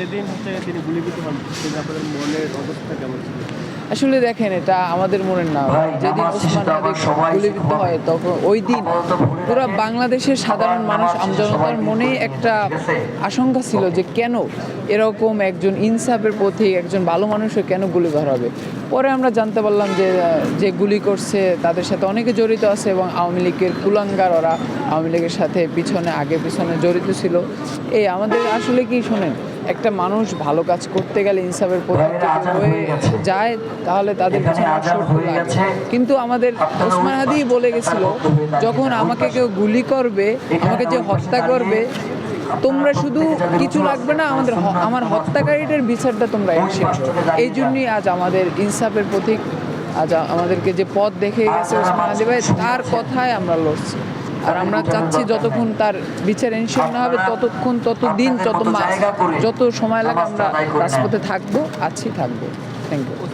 যেদিন তিনি গুলিবিদ্ধ হন সেদিন আপনাদের মনের অবস্থা কেমন ছিল? আসলে দেখেন, এটা আমাদের মনের না। যেদিন ওসমান হাদি গুলিবিদ্ধ হয় তখন ওই দিন পুরো বাংলাদেশের সাধারণ মানুষ আমজনতার মনে একটা আশঙ্কা ছিল যে কেন এরকম একজন ইনসাফের পথিক একজন ভালো মানুষও কেন গুলি হবে। পরে আমরা জানতে পারলাম যে যে গুলি করছে তাদের সাথে অনেকে জড়িত আছে এবং আওয়ামী লীগের কুলাঙ্গার, ওরা আওয়ামী লীগের সাথে আগে পিছনে জড়িত ছিল। এই আমাদের আসলে কি শোনেন, একটা মানুষ ভালো কাজ করতে গেলে ইনসাফের পথে হয়ে যায় তাহলে তাদের পিছনে শত্রু লাগে। কিন্তু আমাদের ওসমান হাদি বলে গেছিল, যখন আমাকে কেউ গুলি করবে, আমাকে যে হত্যা করবে, তোমরা শুধু কিছু লাগবে না, আমার হত্যাকারীদের বিচারটা তোমরা এনশিওর করো। এই জন্যই আজ আমাদের ইনসাফের প্রতীক, আজ আমাদেরকে যে পথ দেখে গেছে ওসমান হাদি ভাই, তার কথায় আমরা লড়ছি। আর আমরা চাচ্ছি যতক্ষণ তার বিচার এনশিওর না হবে ততক্ষণ, ততদিন, যত মাস, যত সময় লাগে আমরা রাজপথে থাকবো, থাকবো। Thank you.